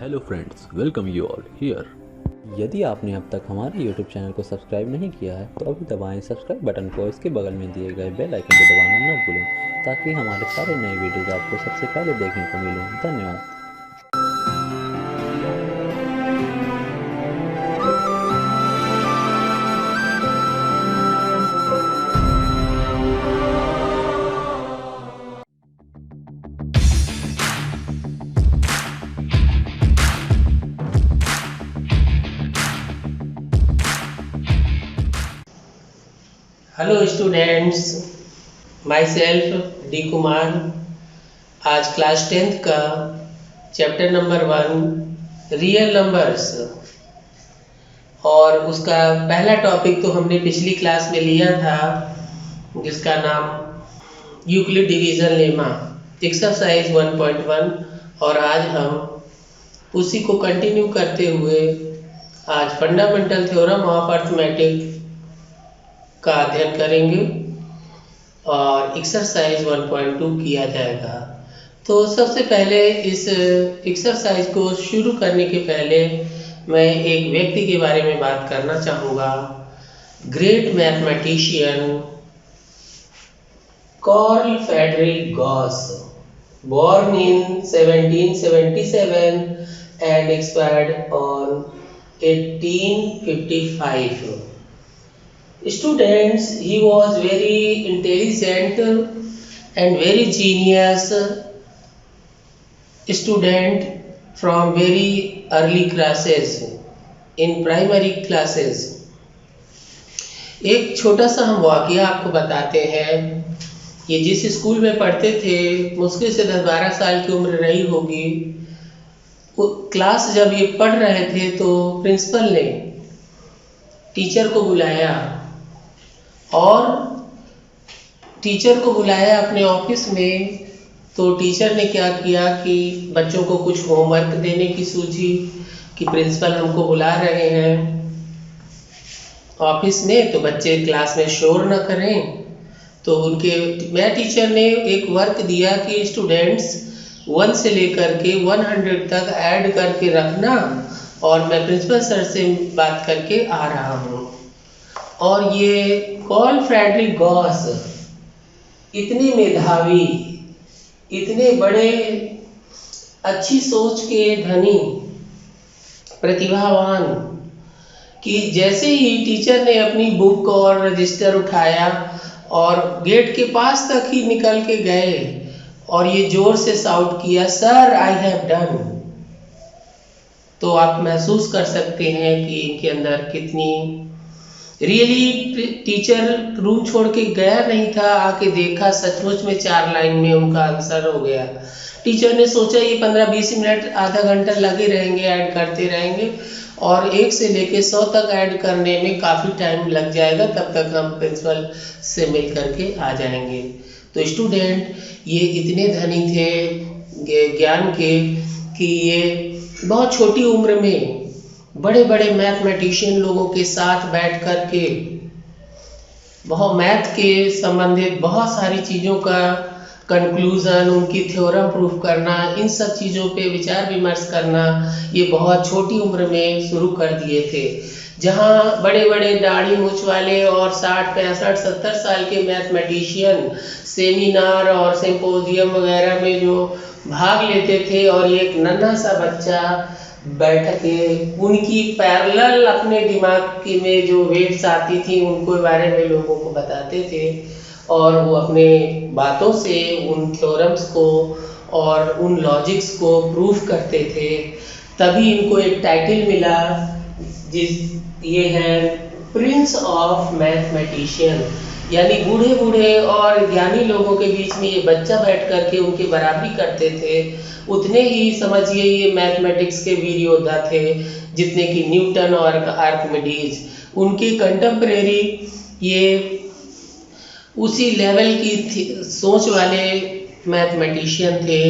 Hello friends, welcome you all here. यदि आपने अब तक हमारे यूट्यूब चैनल को सब्सक्राइब नहीं किया है तो अभी दबाएं सब्सक्राइब बटन को। इसके बगल में दिए गए बेल आइकन को दबाना न भूलें ताकि हमारे सारे नए वीडियोस आपको सबसे पहले देखने को मिलें। धन्यवाद। Hello students, my self D Kumar. आज क्लास 10th का चैप्टर नंबर 1 रियल नंबर्स और उसका पहला टॉपिक तो हमने पिछली क्लास में लिया था जिसका नाम यूक्लिड डिवीजन लेमा एक्सरसाइज 1.1 और आज हम उसी को कंटिन्यू करते हुए आज फंडामेंटल थ्योरम ऑफ अर्थमेटिक का अध्ययन करेंगे और एक्सरसाइज 1.2 किया जाएगा। तो सबसे पहले इस एक्सरसाइज को शुरू करने के पहले मैं एक व्यक्ति के बारे में बात करना चाहूँगा। Great mathematician Karl Frederick Gauss, born in 1777 and expired on 1855. Students, he was very intelligent and very genius student from very early classes in primary classes. एक छोटा सा हम वाकया आपको बताते हैं। ये जिस स्कूल में पढ़ते थे मुश्किल से 10-12 साल की उम्र रही होगी। क्लास जब ये पढ़ रहे थे तो प्रिंसिपल ने टीचर को बुलाया और टीचर को बुलाया अपने ऑफिस में। तो टीचर ने क्या किया कि बच्चों को कुछ होमवर्क देने की सूझी कि प्रिंसिपल हमको बुला रहे हैं ऑफिस में, तो बच्चे क्लास में शोर न करें। तो मैं टीचर ने एक वर्क दिया कि स्टूडेंट्स 1 से लेकर के 100 तक ऐड करके रखना और मैं प्रिंसिपल सर से बात करके आ रहा हूँ। और ये कार्ल फ्रेडरिक गॉस इतने मेधावी, इतने बड़े अच्छी सोच के धनी, प्रतिभावान कि जैसे ही टीचर ने अपनी बुक और रजिस्टर उठाया और गेट के पास तक ही निकल के गए और ये जोर से शाउट किया, सर आई हैव डन। तो आप महसूस कर सकते हैं कि इनके अंदर कितनी रियली टीचर रूम छोड़ के गया नहीं था, आके देखा, सचमुच में 4 लाइन में उनका आंसर हो गया। टीचर ने सोचा ये 15-20 मिनट आधा घंटा लगे रहेंगे, ऐड करते रहेंगे और 1 से लेके 100 तक ऐड करने में काफ़ी टाइम लग जाएगा, तब तक हम प्रिंसिपल से मिल करके आ जाएंगे। तो स्टूडेंट ये इतने धनी थे ज्ञान के कि ये बहुत छोटी उम्र में बड़े बड़े मैथमेटिशियन लोगों के साथ बैठ कर के बहुत मैथ के संबंधित बहुत सारी चीज़ों का कंक्लूजन, उनकी थ्योरम प्रूफ करना, इन सब चीज़ों पे विचार विमर्श करना ये बहुत छोटी उम्र में शुरू कर दिए थे। जहाँ बड़े बड़े दाढ़ी मूंछ वाले और 60, 65, 70 साल के मैथमेटिशियन सेमिनार और सिंपोजियम वगैरह में जो भाग लेते थे और ये एक नन्हा सा बच्चा बैठ के उनकी पैरेलल अपने दिमाग की में जो वेव्स आती थी उनको बारे में लोगों को बताते थे और वो अपने बातों से उन थ्योरम्स को और उन लॉजिक्स को प्रूफ करते थे। तभी इनको एक टाइटल मिला ये है प्रिंस ऑफ मैथमेटिशियन, यानी बूढ़े बूढ़े और ज्ञानी लोगों के बीच में ये बच्चा बैठ करके उनकी बराबरी करते थे। उतने ही समझिए ये मैथमेटिक्स के वीर योद्धा थे जितने कि न्यूटन और आर्किमिडीज। उनके कंटेम्परेरी ये उसी लेवल की सोच वाले मैथमेटिशियन थे।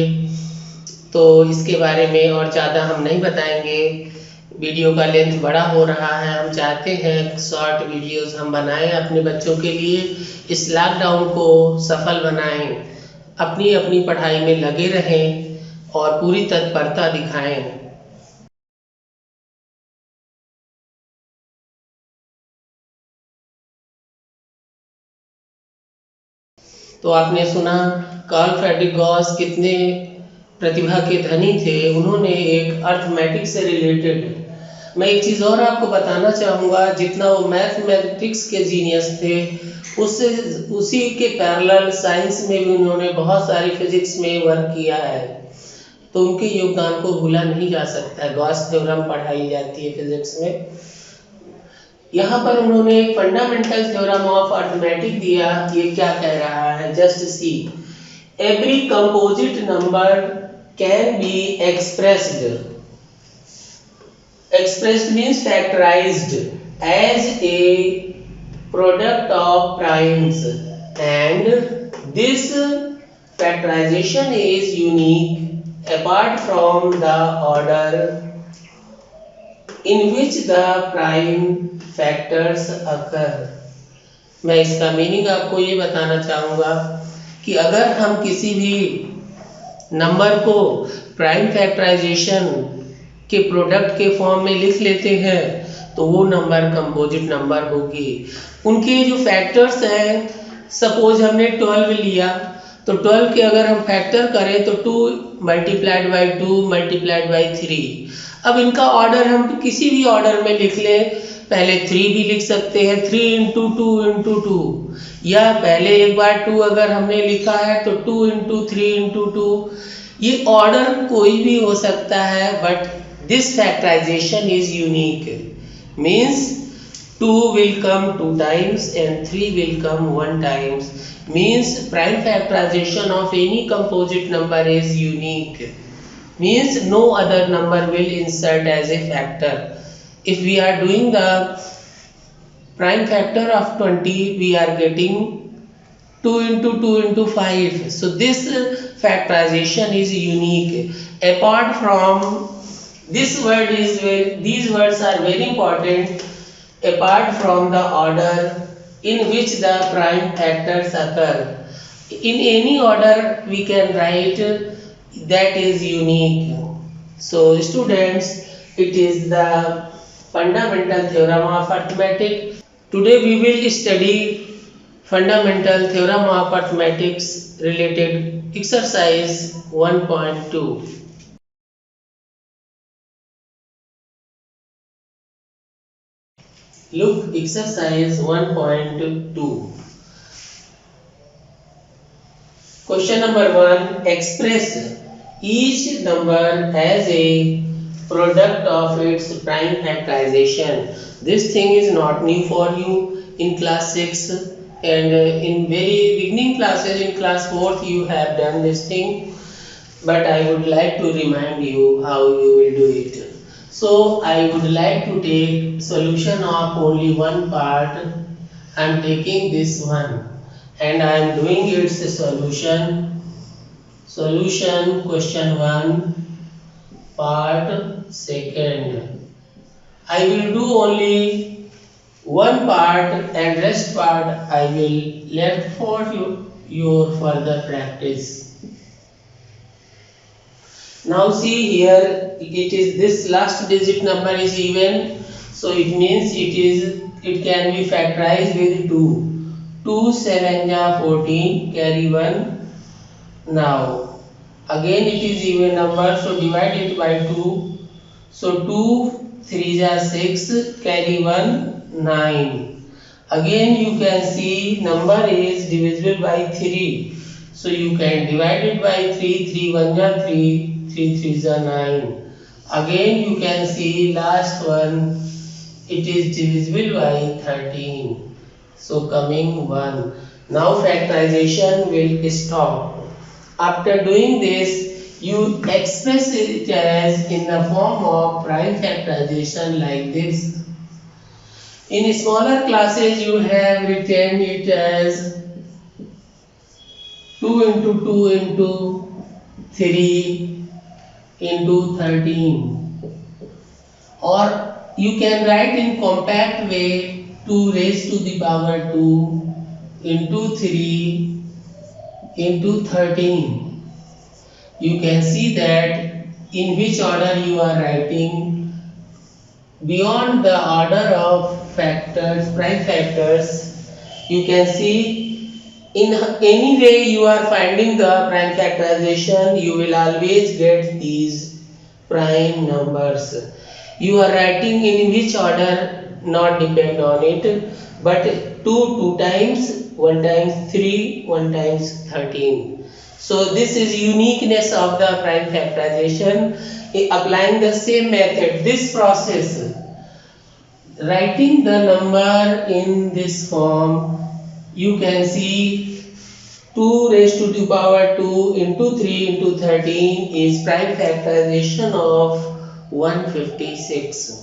तो इसके बारे में और ज़्यादा हम नहीं बताएंगे, वीडियो का लेंथ बड़ा हो रहा है। हम चाहते हैं शॉर्ट वीडियोस हम बनाएं अपने बच्चों के लिए, इस लॉकडाउन को सफल बनाएं, अपनी अपनी पढ़ाई में लगे रहें और पूरी तत्परता दिखाएं। तो आपने सुना कार्ल फ्रेडरिक गॉस कितने प्रतिभा के धनी थे, उन्होंने एक अर्थमेटिक्स से रिलेटेड, मैं एक चीज़ और आपको बताना चाहूँगा, जितना वो मैथमेटिक्स के जीनियस थे उससे उसी के पैरेलल साइंस में भी उन्होंने बहुत सारी फिजिक्स में वर्क किया है, तो उनके योगदान को भूला नहीं जा सकता है। गॉस थ्योरम पढ़ाई जाती है फिजिक्स में। यहाँ पर उन्होंने एक फंडामेंटल थ्योरम ऑफ अर्थमेटिक दिया। ये क्या कह रहा है, just see, every composite number can be expressed means factorized as a product of primes, and this factorization is unique apart from the order in which the prime factors occur। मैं इसका meaning आपको ये बताना चाहूँगा कि अगर हम किसी भी नंबर को प्राइम फैक्टराइजेशन के प्रोडक्ट के फॉर्म में लिख लेते हैं तो वो नंबर कंपोजिट नंबर होगी। उनके जो फैक्टर्स हैं, सपोज हमने 12 लिया तो 12 के अगर हम फैक्टर करें तो 2 मल्टीप्लाइड बाई 2 मल्टीप्लाइड बाई 3। अब इनका ऑर्डर हम किसी भी ऑर्डर में लिख लें, पहले 3 भी लिख सकते हैं, 3 इंटू 2 इंटू 2, या पहले एक बार 2 अगर हमने लिखा है तो 2 इंटू 3 इंटू 2। ये ऑर्डर कोई भी हो सकता है, but this factorization is unique, means 2 will come 2 times and 3 will come 1 times, means prime factorization of any composite number is unique, means no other number will insert as a factor. If we are doing the prime factor of 20, we are getting 2 into 2 into 5, so this factorization is unique. Apart from these words are very important, apart from the order in which the prime factors occur. In any order we can write that is unique. So students, it is the fundamental theorem of arithmetic. Today we will study fundamental theorem of arithmetics related exercise 1.2. Look, exercise 1.2. Question number 1. Express each number as a product of its prime factorization. This thing is not new for you. In class 6 and in very beginning classes, in class 4th you have done this thing, but I would like to remind you how you will do it. So I would like to take solution of only one part. I am taking this one and I am doing its solution. Solution question 1 part 2nd. I will do only one part and rest part I will left for your further practice. Now see here, it is this last digit number is even, so it means it can be factorized with 2. 2 7 ja 14, carry 1. Now again it is even number, so divide it by 2. So 2 3 ja 6, carry 1, 9. Again you can see number is divisible by 3, so you can divide it by 3. 3 1 ja 3, 3 3 ja 9. Again you can see last one, it is divisible by 13, so coming 1. Now factorization will stop. After doing this, you express it as in the form of prime factorization like this. In smaller classes you have written it as 2 into 2 into 3 into 13, or you can write in compact way 2 raised to the power 2 into 3 into 13. You can see that in which order you are writing. Beyond the order of factors, prime factors, you can see In any way you are finding the prime factorization, you will always get these prime numbers. You are writing in which order not depend on it, but 2 times, 1 times 3, 1 times 13. So this is uniqueness of the prime factorization. Applying the same method, this process, writing the number in this form, you can see 2 raised to the power 2 into 3 into 13 is prime factorization of 156.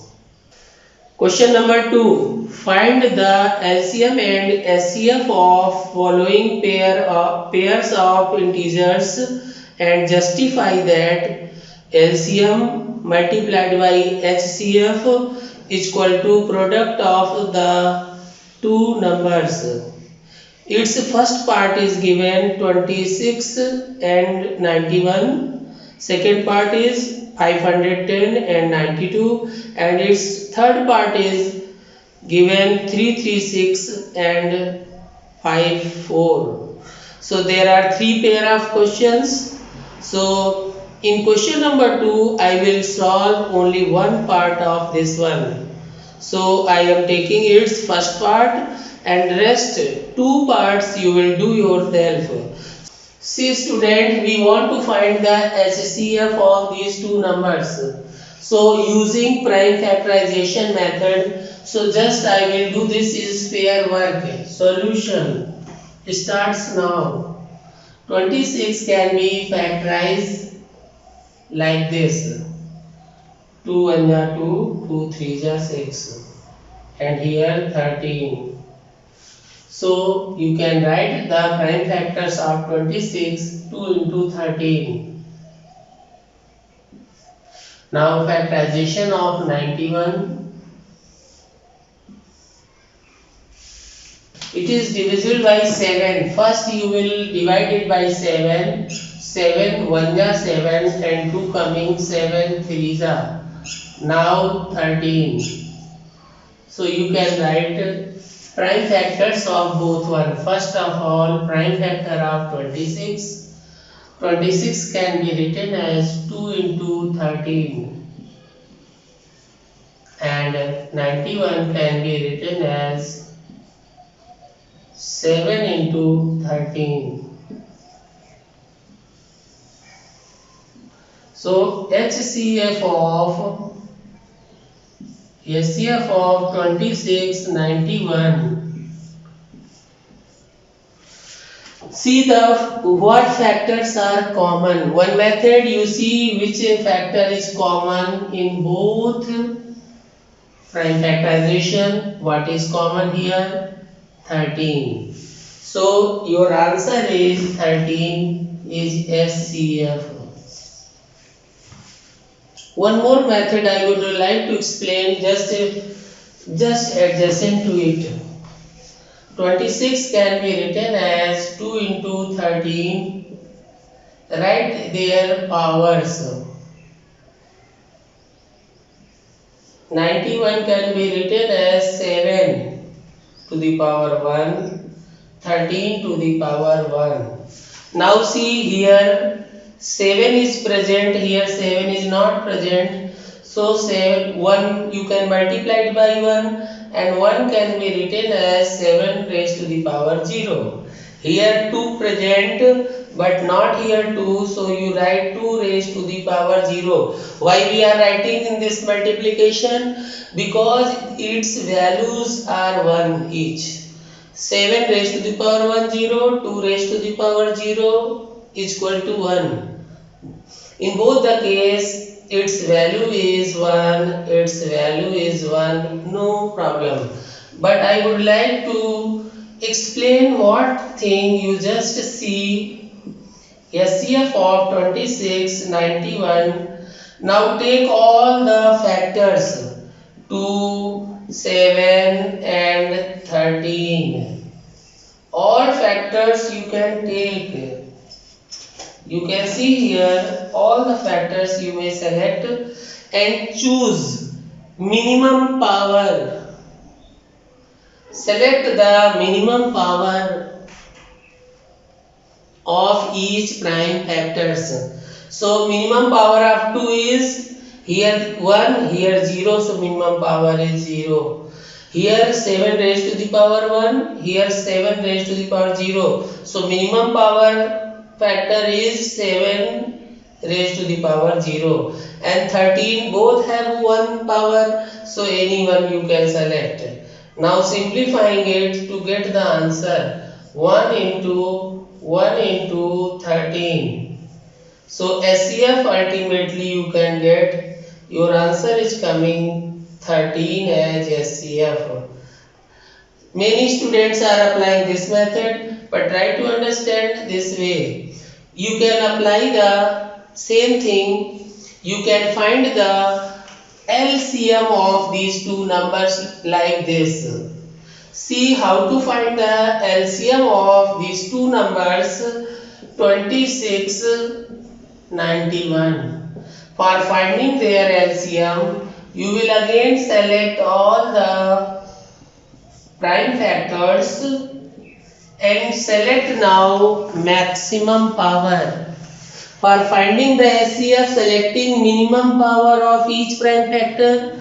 Question number 2. Find the LCM and SCF of following pairs of integers and justify that LCM multiplied by HCF is equal to product of the two numbers. Its first part is given 26 and 91. Second part is 510 and 92, and its third part is given 336 and 54. So there are three pair of questions. So in question number 2 I will solve only one part of this one. So I am taking its first part and rest two parts you will do yourself. See student, we want to find the HCF of these two numbers. So using prime factorization method, so just I will do this is pair work. Solution starts now. 26 can be factorized like this. 2 1 are 2, 2 3 are 6, and here 13. So you can write the prime factors of 26, 2 into 13. Now factorization of 91. It is divisible by 7. First you will divide it by 7. 7 1 are 7 and 2 coming, 7 3 are. Now 13. So you can write prime factors of both one. First of all, prime factor of 26. 26 can be written as 2 into 13. And 91 can be written as 7 into 13. So HCF of 26 91. See the what factors are common. One method you see which factor is common in both prime factorization. What is common here? 13. So your answer is 13 is SCF. One more method I would like to explain, just adjacent to it. 26 can be written as 2 into 13. Write their powers. 91 can be written as 7 to the power 1, 13 to the power 1. Now see here, 7 is present, here 7 is not present. So 1 you can multiply it by 1, and 1 can be written as 7 raised to the power 0. Here 2 present but not here 2, so you write 2 raised to the power 0. Why we are writing in this multiplication? Because its values are 1 each. 7 raised to the power 1 0, 2 raised to the power 0 is equal to 1. In both the case, its value is 1, its value is 1, no problem. But I would like to explain what thing you just see. SCF of 26, 91. Now take all the factors 2, 7 and 13. All factors you can take. You can see here all the factors you may select and choose minimum power. Select the minimum power of each prime factors. So minimum power of 2 is here 1, here 0, so minimum power is 0. Here 7 raised to the power 1, here 7 raised to the power 0. So minimum power factor is 7 raised to the power 0. And 13 both have 1 power, so any one you can select. Now simplifying it to get the answer, 1 into 13. So SCF ultimately you can get, your answer is coming 13 as SCF. Many students are applying this method, but try to understand this way. You can apply the same thing, you can find the LCM of these two numbers like this. See how to find the LCM of these two numbers, 26, 91. For finding their LCM, you will again select all the prime factors and select now maximum power. For finding the SCF, selecting minimum power of each prime factor.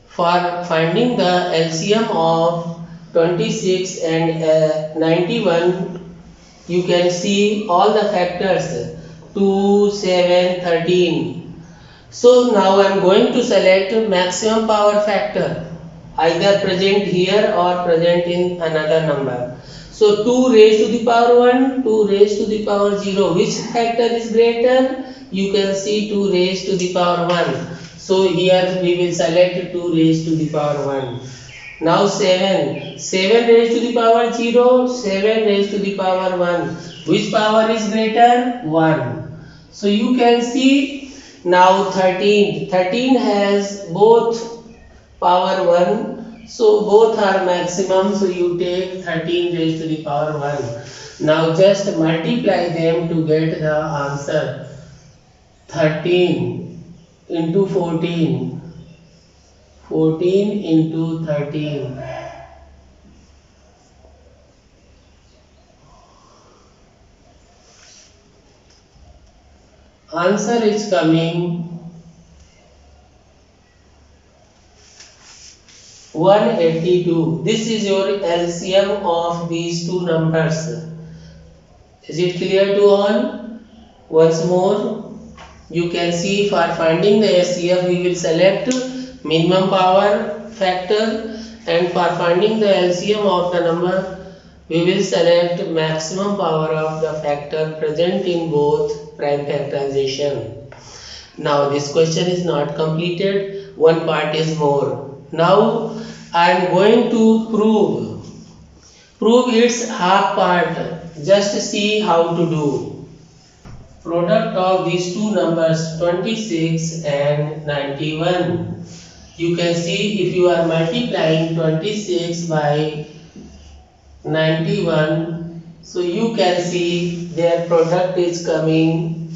For finding the LCM of 26 and 91, you can see all the factors 2, 7, 13. So now I am going to select maximum power factor, either present here or present in another number. So 2 raised to the power 1, 2 raised to the power 0. Which factor is greater? You can see 2 raised to the power 1. So here we will select 2 raised to the power 1. Now 7. 7 raised to the power 0, 7 raised to the power 1. Which power is greater? 1. So you can see now 13. 13 has both power 1. So both are maximum, so you take 13 raised to the power 1. Now just multiply them to get the answer. 13 into 14. 14 into 13. Answer is coming 182. This is your LCM of these two numbers. Is it clear to all? Once more, you can see for finding the SCF we will select minimum power factor, and for finding the LCM of the number we will select maximum power of the factor present in both prime factorization. Now this question is not completed, one part is more. Now I am going to prove its half part. Just see how to do. Product of these two numbers 26 and 91. You can see if you are multiplying 26 by 91, so you can see their product is coming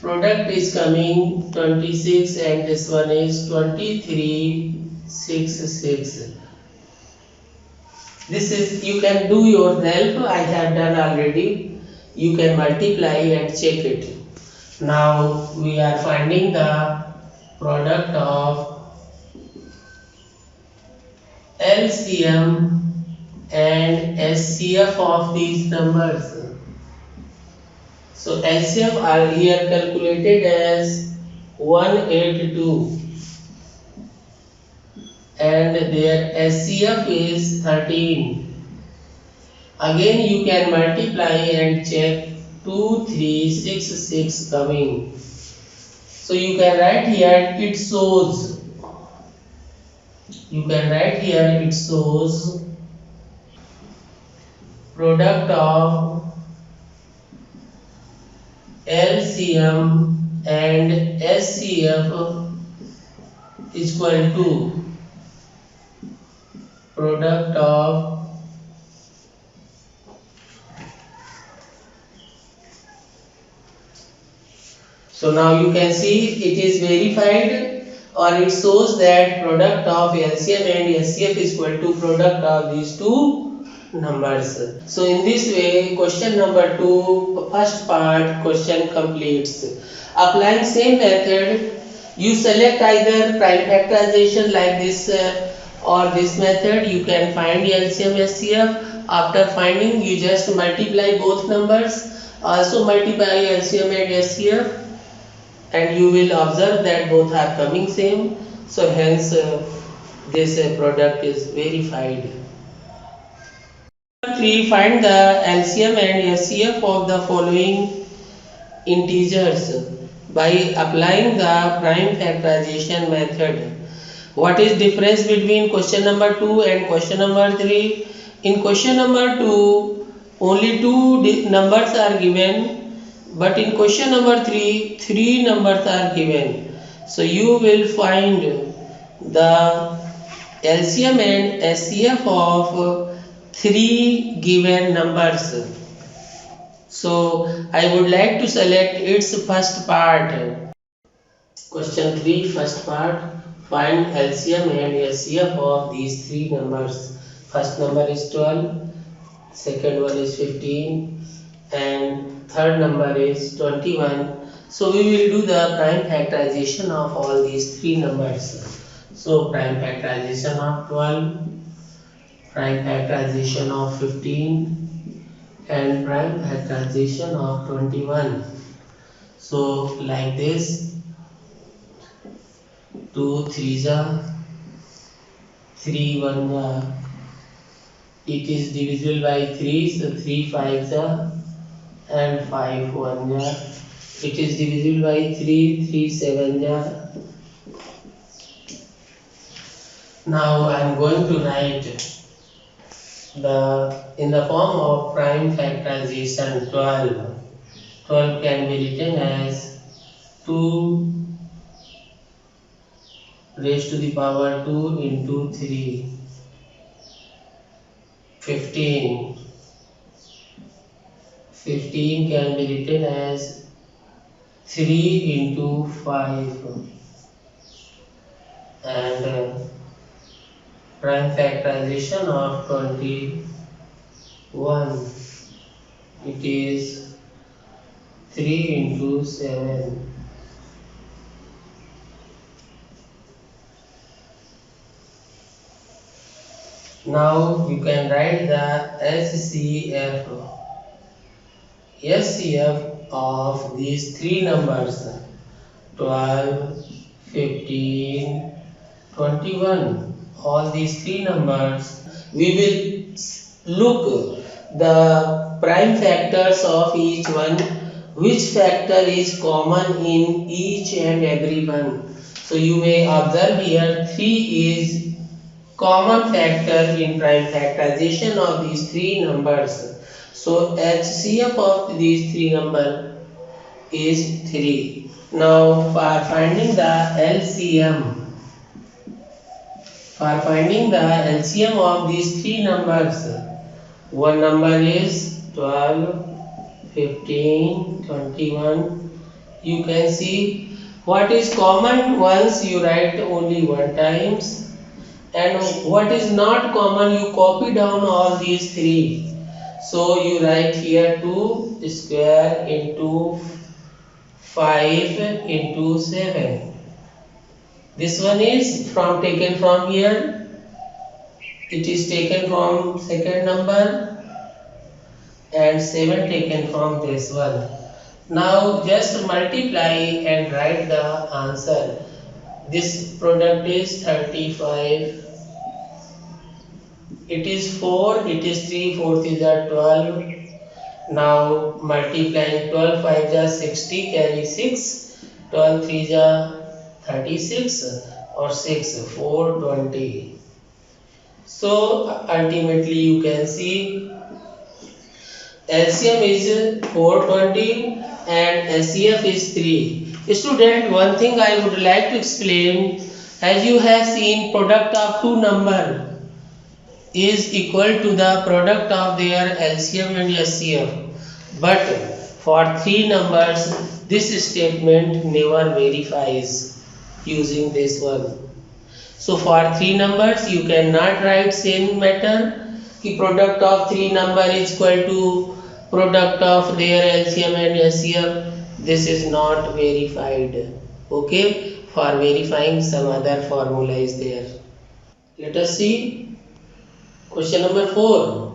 26 and this one is 2366. This is, you can do yourself, I have done already. You can multiply and check it. Now we are finding the product of LCM and SCF of these numbers. So LCM are here calculated as 182 and their SCF is 13. Again you can multiply and check 2366 coming. So you can write here it shows. Product of LCM and SCF is equal to product of So now you can see it is verified, or it shows that product of LCM and SCF is equal to product of these two numbers. So in this way, question number 2, first part question completes. Applying same method, you select either prime factorization like this or this method. You can find LCM SCF. After finding, you just multiply both numbers. Also multiply LCM and SCF, and you will observe that both are coming same. So hence this product is verified. 3. Find the LCM and SCF of the following integers by applying the prime factorization method. What is difference between question number 2 and question number 3? In question number 2, only two numbers are given, but in question number 3, three numbers are given. So you will find the LCM and SCF of three given numbers. So I would like to select its first part. Question 3, first part. Find LCM and SCF of these three numbers. First number is 12, second one is 15, and third number is 21. So we will do the prime factorization of all these three numbers. So prime factorization of 12, prime factorization of 15, and prime factorization of 21. So like this, 2 3 3 1 it is divisible by 3, so 3 5 and 5 1 it is divisible by 3, 3 7 Now I am going to write in the form of prime factorization. 12 can be written as 2 raised to the power 2 into 3. 15 can be written as 3 into 5, and prime factorization of 21, it is 3 into 7. Now you can write the SCF of these three numbers, 12, 15, 21. All these three numbers, we will look the prime factors of each one, which factor is common in each and every one. So you may observe here 3 is common factor in prime factorization of these three numbers. So HCF of these three numbers is 3. Now for finding the LCM, of these three numbers, one number is 12, 15, 21. You can see what is common once you write only one times, and what is not common you copy down all these three. So you write here 2 square into 5 into 7. This one is taken from here. It is taken from second number, and 7 taken from this one. Now just multiply and write the answer. This product is 35. It is 4, it is 3, 4 is 12. Now multiplying 12 5 is 60, carry 6, 12 3 is 36, or 6 420. So ultimately you can see LCM is 420 and SCF is 3. Student, one thing I would like to explain, as you have seen, product of two number is equal to the product of their LCM and SCF, but for three numbers this statement never verifies using this one. So for three numbers you cannot write same matter, कि product of three number is equal to product of their LCM and HCF, this is not verified. Okay, for verifying some other formula is there. Let us see question number 4.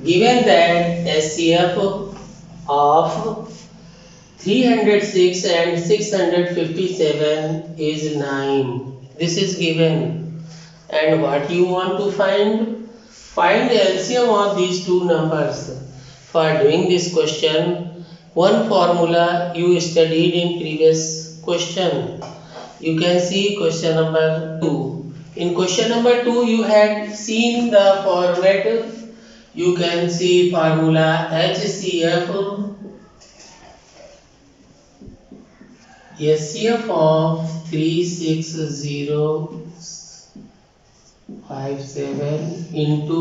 Given that SCF of 306 and 657 is 9. This is given. And what you want to find? Find the LCM of these two numbers. For doing this question, one formula you studied in previous question. You can see question number 2. In question number 2, you had seen the format. You can see formula HCF, SCF of 36057 into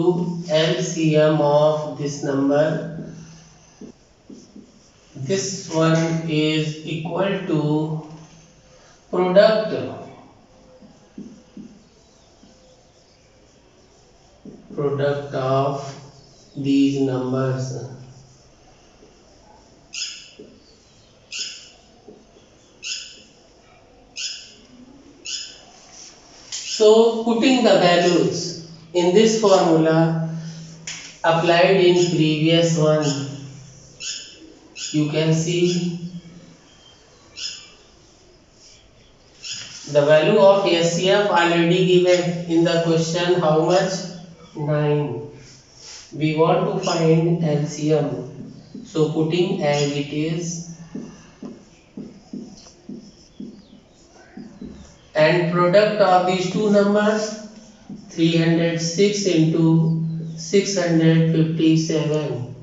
LCM of this number. This one is equal to product of these numbers. So putting the values in this formula applied in previous one, you can see the value of SCF already given in the question. How much? 9. We want to find LCM, so putting as it is, and product of these two numbers 306 into 657.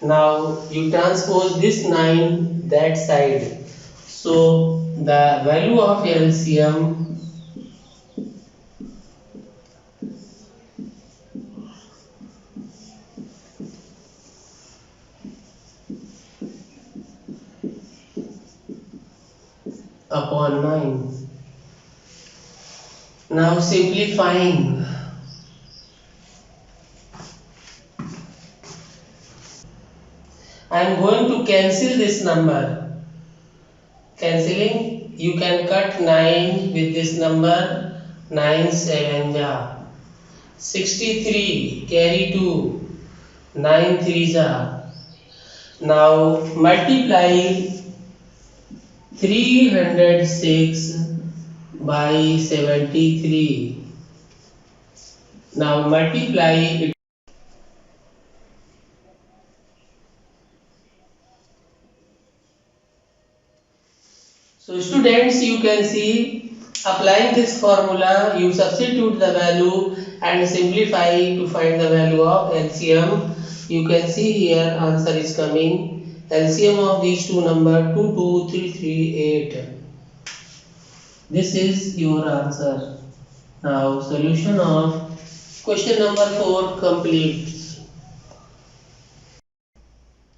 Now you transpose this 9 that side, so the value of LCM upon 9. Now simplifying, I am going to cancel this number. Cancelling, you can cut 9 with this number. 9 7 ja 63, carry 2, 9 3 ja. Now multiply 306 by 73. Now multiply it. So students, you can see, applying this formula, you substitute the value and simplify to find the value of LCM. You can see here answer is coming. LCM of these two numbers 22338. This is your answer. Now solution of question number 4 complete.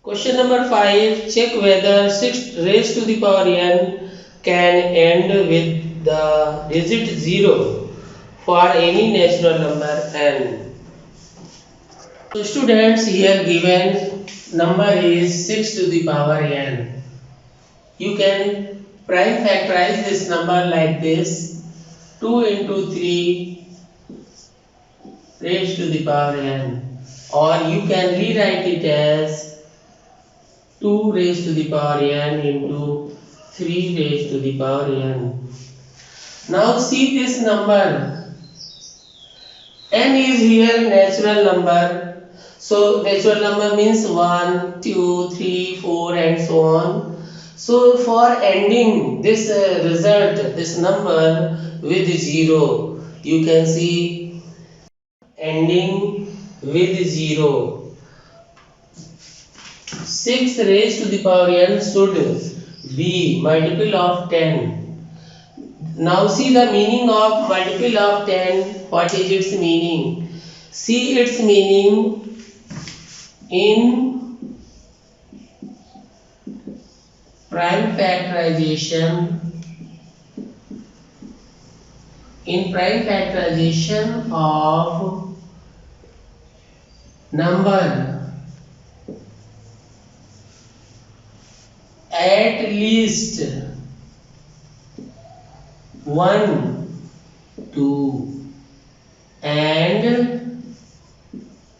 Question number 5. Check whether 6 raised to the power n can end with the digit 0 for any natural number n. So students, here given number is 6 to the power n. You can prime factorize this number like this: 2 into 3 raised to the power n, or you can rewrite it as 2 raised to the power n into 3 raised to the power n. Now see this number. N is here natural number. So natural number means 1, 2, 3, 4 and so on. So for ending this result, this number with 0, you can see ending with 0. 6 raised to the power n should be multiple of 10. Now see the meaning of multiple of 10. What is its meaning? See its meaning in prime factorization. In prime factorization of number at least 1, 2 and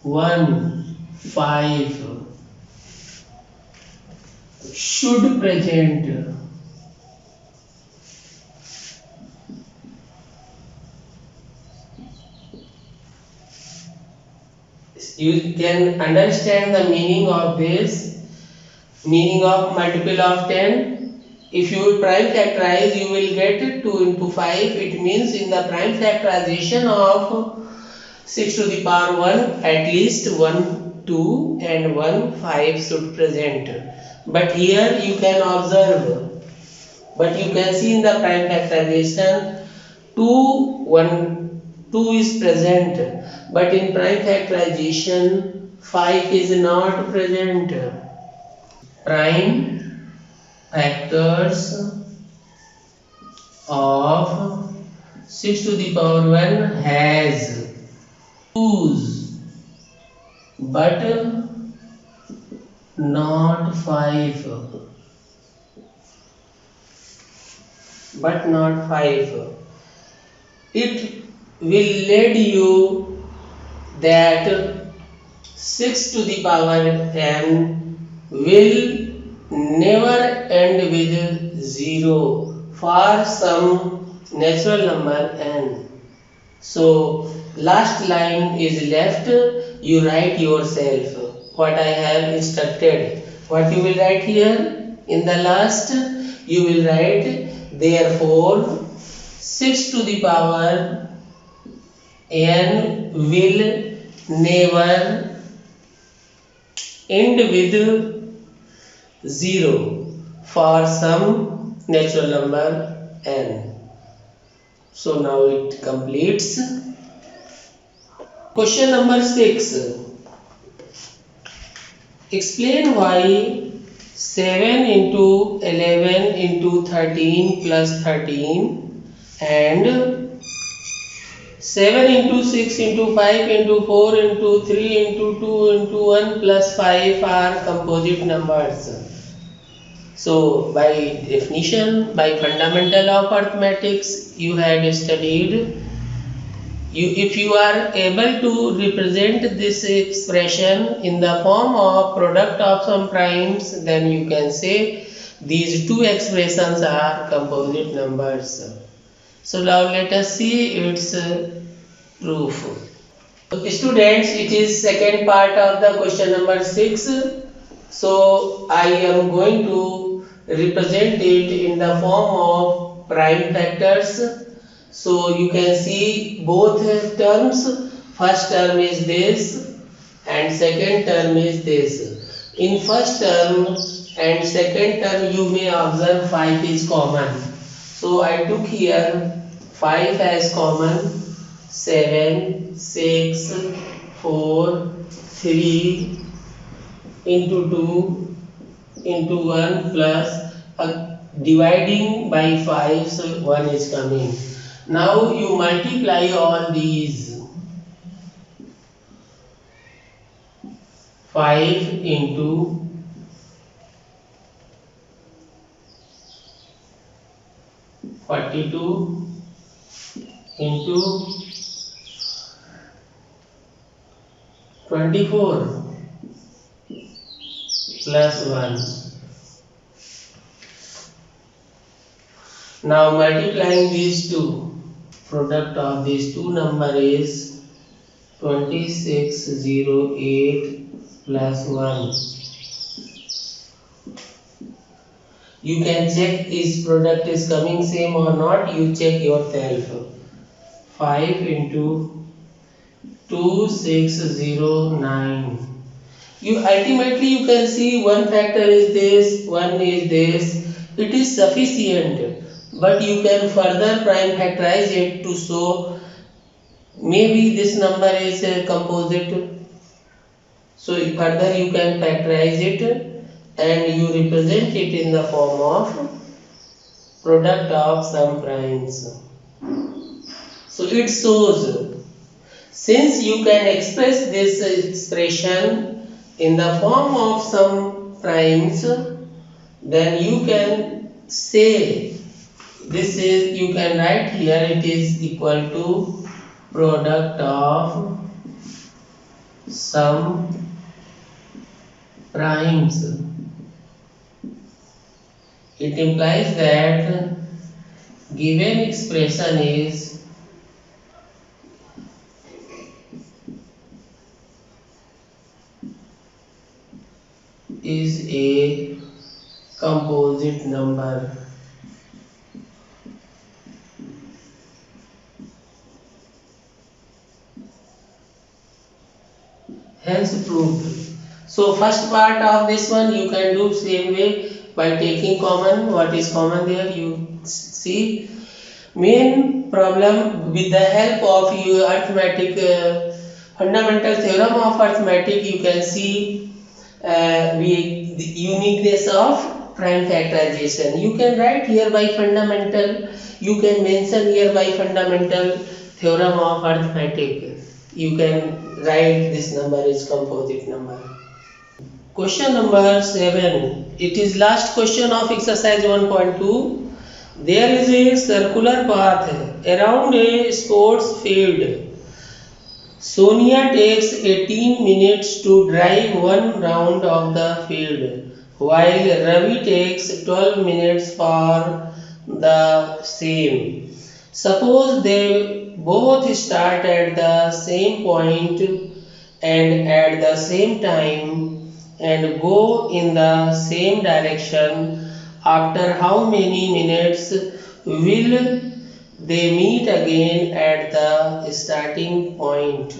1, 5 should present you can understand the meaning of this, meaning of multiple of 10. If you prime factorize, you will get 2 into 5. It means in the prime factorization of 6 to the power 1, at least 1, 2 and 1, 5 should present. But here you can observe, but you can see in the prime factorization 2, 1, 2 is present. But in prime factorization 5 is not present. Prime factors of 6 to the power 1 has 2's but not 5. But not 5. It will lead you that 6 to the power n will never end with 0 for some natural number n. So last line is left, you write yourself what I have instructed. What you will write here in the last, you will write therefore 6 to the power n will never end with 0 for some natural number n. So now it completes. Question number 6. Explain why 7 into 11 into 13 plus 13 and 7 into 6 into 5 into 4 into 3 into 2 into 1 plus 5 are composite numbers. So by definition, by fundamental of arithmetics you have studied, if you are able to represent this expression in the form of product of some primes, then you can say these two expressions are composite numbers. So now let us see its proof. Students, it is second part of the question number 6. So I am going to represent it in the form of prime factors. So you can see both terms. First term is this and second term is this. In first term and second term you may observe 5 is common. So I took here 5 as common. 7, 6, 4, 3 into 2 into 1 plus dividing by 5, so 1 is coming. Now you multiply all these. 5 into 42 into 24 plus 1. Now multiplying these two, product of these two number is 2608 plus 1. You can check is product is coming same or not, you check yourself. 5 into 2609. You ultimately you can see one factor is this, one is this. It is sufficient, but you can further prime factorize it to show maybe this number is a composite. So further you can factorize it and you represent it in the form of product of some primes. So it shows, since you can express this expression in the form of some primes, then you can say this is, you can write here, it is equal to product of some primes. It implies that given expression is a composite number. Hence proved. So first part of this one you can do same way by taking common. What is common there? You see, main problem with the help of your arithmetic fundamental theorem of arithmetic, you can see the uniqueness of prime factorization. You can write here by fundamental, you can mention here by fundamental theorem of arithmetic. You can write this number is composite number. Question number 7. It is last question of exercise 1.2. There is a circular path around a sports field. Sonia takes 18 minutes to drive one round of the field, while Ravi takes 12 minutes for the same. Suppose they both start at the same point and at the same time and go in the same direction. After how many minutes will they meet again at the starting point?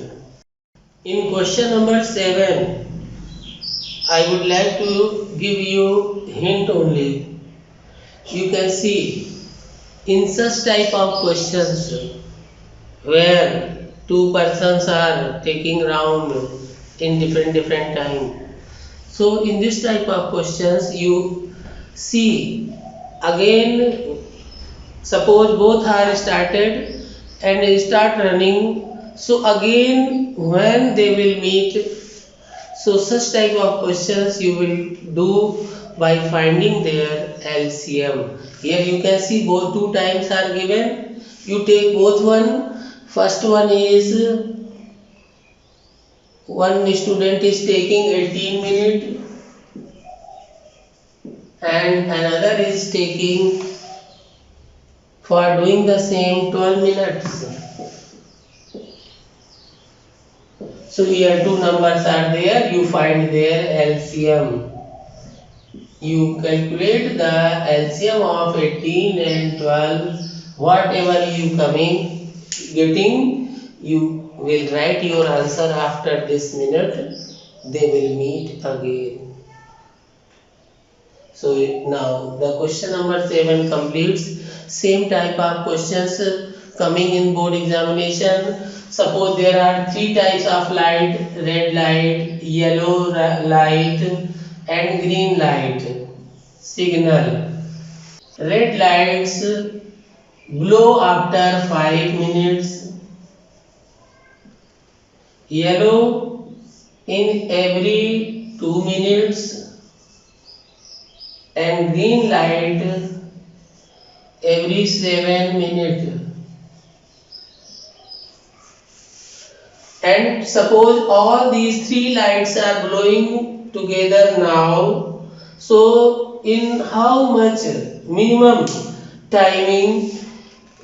In question number 7, I would like to give you hint only. You can see, in such type of questions where two persons are taking round in different time, so in this type of questions you see, again suppose both are started and start running, so again when they will meet, so such type of questions you will do by finding their LCM. Here you can see both two times are given. You take both one. First one is, one student is taking 18 minutes and another is taking for doing the same 12 minutes. So here two numbers are there, you find their LCM. You calculate the LCM of 18 and 12, whatever you getting, you will write your answer after this minute, they will meet again. So now the question number 7 completes. Same type of questions coming in board examination. Suppose there are 3 types of light: red light, yellow light and green light signal. Red lights glow after 5 minutes, yellow in every 2 minutes and green light every 7 minutes. And suppose all these 3 lights are glowing together now, so in how much minimum timing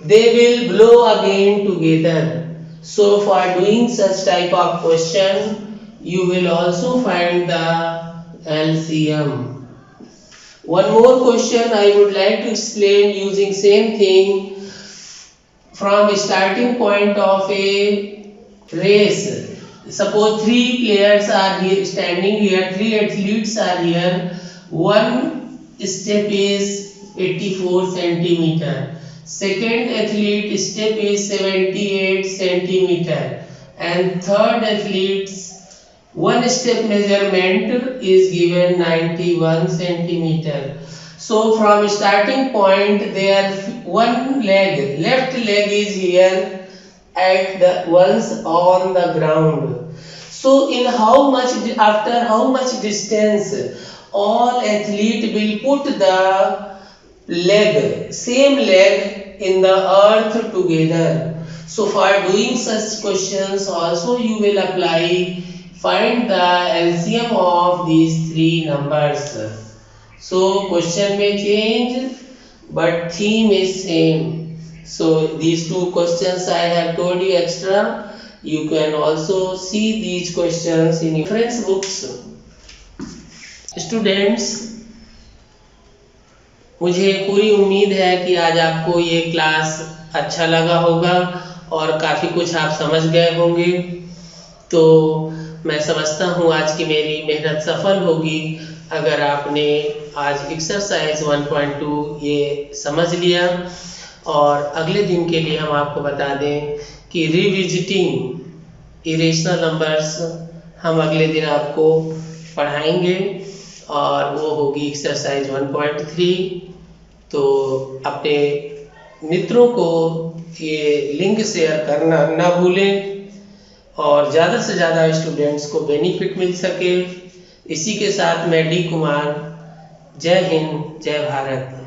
they will glow again together. So for doing such type of question, you will also find the LCM. One more question I would like to explain using same thing from starting point of a race. Suppose 3 players are here standing here, 3 athletes are here. One step is 84 centimeter. Second athlete step is 78 centimeter. And third athlete's one step measurement is given 91 centimeter. So from starting point, their one leg, left leg is here, at the ones on the ground. So in how much, after how much distance all athlete will put the same leg in the earth together. So for doing such questions also you will apply, find the LCM of these three numbers. So question may change but theme is same. So these two questions I have told you extra. You can also see these questions in reference books. Students, मुझे पूरी उम्मीद है कि आज आपको ये class अच्छा लगा होगा और काफ़ी कुछ आप समझ गए होंगे। तो मैं समझता हूँ आज की मेरी मेहनत सफल होगी अगर आपने आज एक्सरसाइज 1.2 ये समझ लिया। और अगले दिन के लिए हम आपको बता दें कि रिविजिटिंग इरेशनल नंबर्स हम अगले दिन आपको पढ़ाएंगे और वो होगी एक्सरसाइज 1.3। तो अपने मित्रों को ये लिंक शेयर करना ना भूलें और ज़्यादा से ज़्यादा स्टूडेंट्स को बेनिफिट मिल सके। इसी के साथ मैं डी कुमार, जय हिंद, जय भारत।